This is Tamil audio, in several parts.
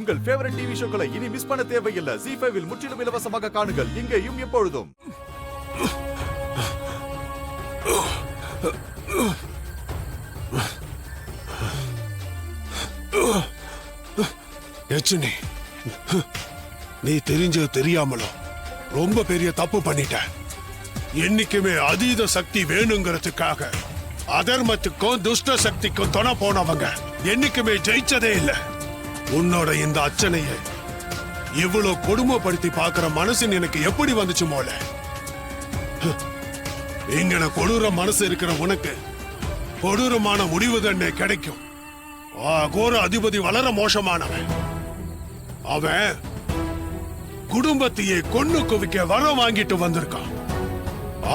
உங்கள் ஃபேவரட் டிவி ஷோக்களை இனி மிஸ் பண்ண தேவையில்லை. ZEE5 இல் முற்றிலும் இலவசமாக காணுங்கள், இங்கேயும் எப்பொழுதும். நீ தெரிஞ்சோ தெரியாமலோ ரொம்ப பெரிய தப்பு பண்ணிட்ட. என்னைக்குமே அதீத சக்தி வேணுங்கிறதுக்காக அதர்மத்துக்கும் துஷ்ட சக்திக்கும் துணை போனவங்க என்னைக்குமே ஜெயிச்சதே இல்லை. உன்னோட இந்த அச்சனையை இவ்வளவு கொடுமைப்படுத்தி பாக்குற மனசு எனக்கு எப்படி வந்துச்சு மோல? இங்கன கொடூர மனசு இருக்கிற உனக்கு கொடூரமான முடிவு தண்டனை கிடைக்கும். கோர அதிபதி வளர மோசமானவன். அவன் குடும்பத்தையே கொன்னு குவிக்க வரம் வாங்கிட்டு வந்திருக்கான்.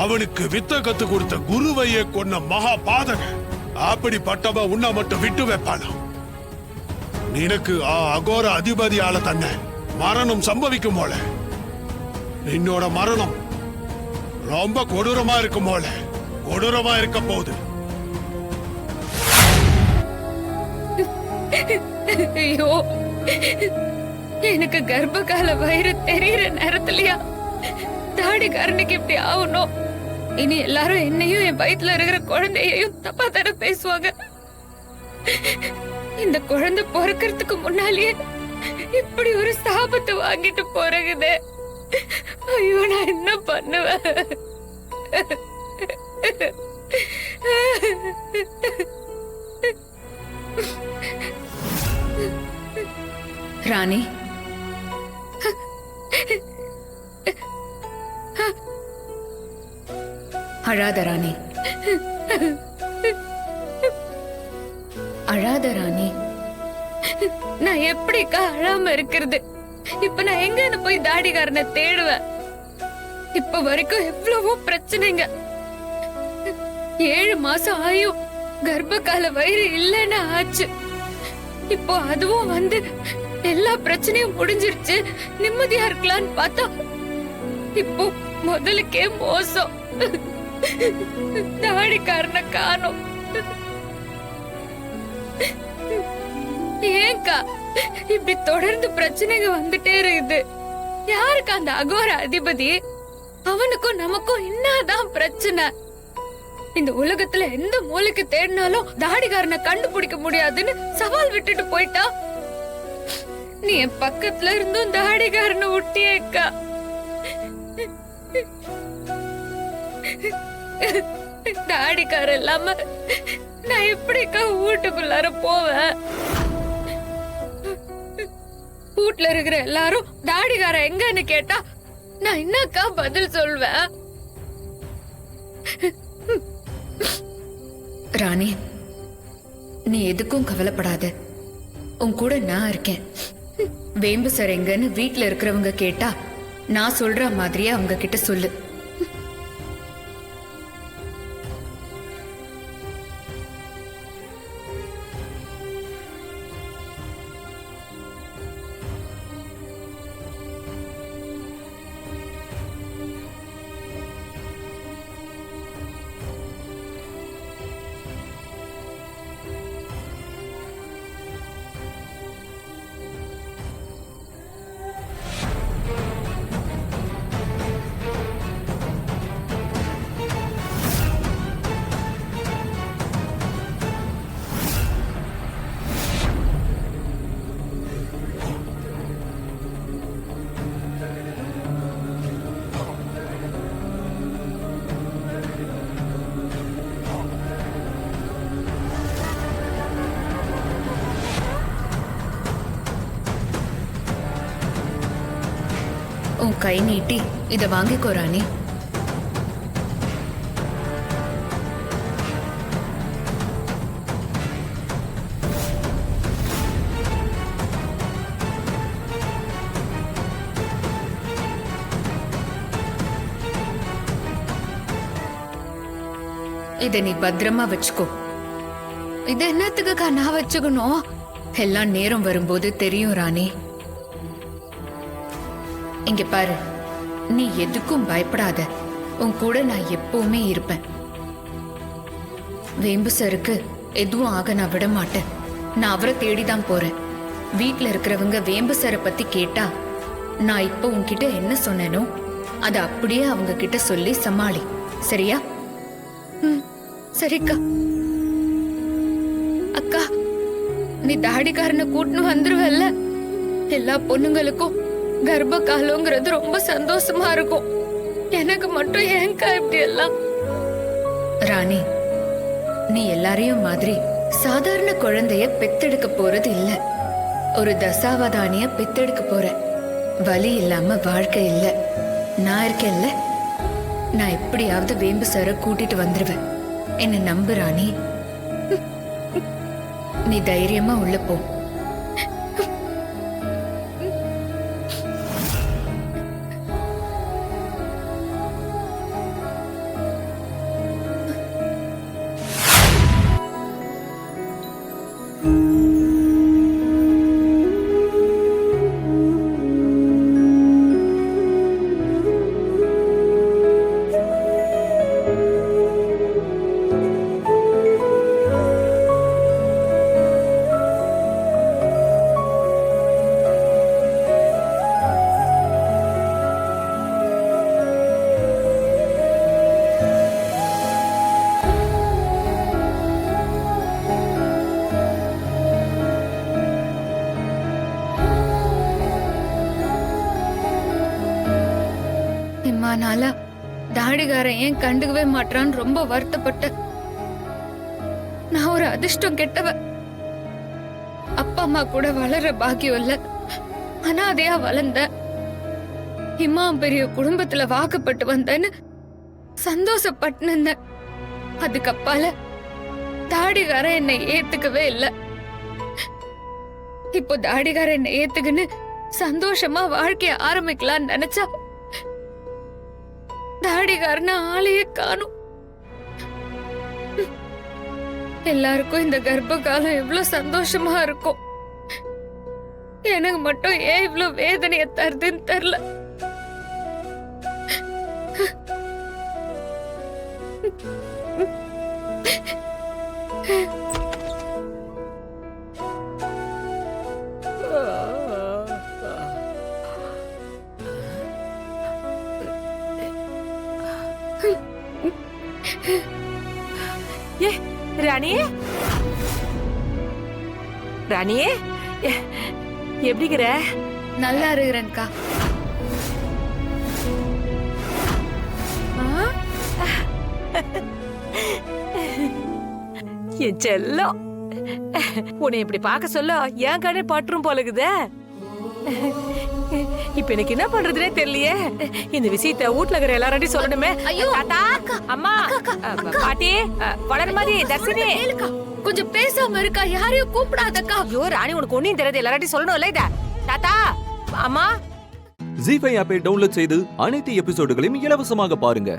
அவனுக்கு வித்த கத்து கொடுத்த குருவையே கொன்ன மகா பாதகன். அப்படிப்பட்டவன் உன்னை மட்டும் விட்டு வைப்பானா? நினக்கு அகோர அதிபதியால தன்னை மரணம் சம்பவிக்கும் போல. என்னோட மரணம் ரொம்ப கொடூரமா இருக்கும் போல. கொடூரமா இருக்க போகுது. ஐயோ, எனக்கு கர்ப்பகால வயிறு தெரியற நேரத்துலயா தாடிக்காரனுக்கு இப்படி ஆகணும்? இனி எல்லாரும் என்னையும் என் வயிற்றுல இருக்கிற குழந்தையையும் தப்பா தர பேசுவாங்க. இந்த குழந்தை பிறக்கிறதுக்கு முன்னாலேயே இப்படி ஒரு சாபத்தை வாங்கிட்டு போறகுதே. ஐயோ, நான் என்ன பண்ணுவேன்? ராணி, அழாத ராணி, அழாத ராணி. நான் எப்படிக்கா அழாம இருக்கிறது? இப்ப நான் எங்க போய் தாடிக்காரனை தேடுவேன்? இப்ப வரைக்கும் எவ்வளவோ பிரச்சனைங்க. 7 மாசம் ஆயும் கர்ப்பகால வயிறு இல்லைன்னு ஆச்சு. இப்போ அதுவும் வந்து எல்லா பிரச்சனையும் முடிஞ்சிருச்சு, நிம்மதியா இருக்கலான்னு பார்த்தா இப்போ முதலுக்கே மோசம். தாடிக்காரனை காணோம். ஏங்கா இப்படி தொடர்ந்து பிரச்சனைங்க வந்துட்டே இருக்குது? யாருக்கு அந்த அகோர அதிபதி? அவனுக்கும் நமக்கும் என்னதான் பிரச்சனை? இந்த உலகத்துல எந்த மூலைக்கு தேடினாலும் தாடிக்காரனை கண்டுபிடிக்க முடியாதுன்னு சவால் விட்டுட்டு போயிட்டா. நீ என் பக்கத்துல இருந்தும் தாடிக்காரனை விட்டியேக்கா. தாடிக்கார இல்லாம நான் எப்படிக்கா வீட்டுக்குள்ளார போவேன்? வீட்டுல இருக்கிற எல்லாரும் தாடிக்கார எங்கன்னு கேட்டா நான் என்னக்கா பதில் சொல்வேன்? ராணி, நீ எதுக்கும் கவலைப்படாத. உன் கூட நான் இருக்கேன். வேம்பு சார் எங்கன்னு வீட்டுல இருக்கிறவங்க கேட்டா நான் சொல்ற மாதிரியே அவங்க கிட்ட சொல்லு. உன் கை நீட்டி இத வாங்கிக்கோ ராணி. இத நீ பத்திரமா வச்சுக்கோ. இது என்னத்துக்கு நான் வச்சுக்கணும்? எல்லாம் நேரம் வரும்போது தெரியும் ராணி. இங்க பாரு, நீ எதுக்கும் பயப்படாத. உன் கூட நான் எப்பவுமே இருப்பேன். வேம்பு சருக்கு எதுவும் ஆக நான் விட மாட்டேன். நான் அவரை தேடிதான் போறேன். வீட்ல இருக்கிறவங்க வேம்பு சார பத்தி கேட்டா நான் இப்போ உன்கிட்ட என்ன சொன்னேனோ அத அப்படியே அவங்க கிட்ட சொல்லி சமாளி. சரியா? சரிக்கா. அக்கா, நீ தாடிக்காரனை கூட்டின்னு வந்துருவல்ல? எல்லா பொண்ணுங்களுக்கும் கர்ப்ப காலங்கிறது ரொம்ப சந்தோஷமா இருக்கும். எனக்கு மட்டும் ஏன்க்கா இப்படி எல்லாம்? ராணி, நீ எல்லாரையும் மாதிரி சாதாரண குழந்தைய பெத்தெடுக்க போறது இல்ல. ஒரு தசாவதானிய பெத்தெடுக்க போற. வலி இல்லாம வாழ்க்கை இல்ல. நான் இருக்கேன்ல, நான் எப்படியாவது வேம்பு சார கூட்டிட்டு வந்துருவேன். என்ன நம்பு ராணி. நீ தைரியமா உள்ள போ. நாளா தாடிகாரன் ஏன் கண்டுக்கவே மாட்டான்னு ரொம்ப வருத்தப்பட்ட. நான் ஒரு அதிர்ஷ்டம் கெட்டவ. அப்பா அம்மா கூட வளர பாக்கியம் இல்ல. அனாதையா வளர்ந்த. இம்மா பெரிய குடும்பத்துல வாக்கப்பட்டு வந்தேன்னு சந்தோஷப்பட்டு. அதுக்கப்பால தாடிகாரன் என்னை ஏத்துக்கவே இல்ல. இப்போ தாடிகாரன் என்னை ஏத்துக்குன்னு சந்தோஷமா வாழ்க்கைய ஆரம்பிக்கலாம்னு நினைச்சா தாடிகாரன ஆளையே காணும். எல்லாருக்கும் இந்த கர்ப்ப காலம் எவ்வளவு சந்தோஷமா இருக்கும். எனக்கு மட்டும் ஏன் இவ்வளவு வேதனைய தருதுன்னு தெரியல. ராணியே, ராணியே, எப்படிங்கிற? நல்லா இருக்கிறேன்க்கா. என் செல்லம், உன்னை இப்படி பார்க்க சொல்ல என் கண்ணே பற்றும் போலகுதே. இப்ப எனக்கு என்ன பண்றதுனே தெரியலையே. இந்த விஷயத்த வீட்ல இருக்கிற எல்லாரையும் சொல்லணுமே. தாத்தா, அம்மா, பாட்டி, வளர்மதி, தர்சினி, கொஞ்சம் பேசாம இருக்கா. யாரையும் கூப்பிடாதக்கா. ஐயோ ராணி, உனக்கு ஒன்னும் தெரியாது. எல்லாரையும் சொல்லணும்ல இத. தாத்தா, அம்மா. ஜீ5 ஆப்பை டவுன்லோட் செய்து அனைத்து எபிசோடுகளையும் இலவசமாக பாருங்க.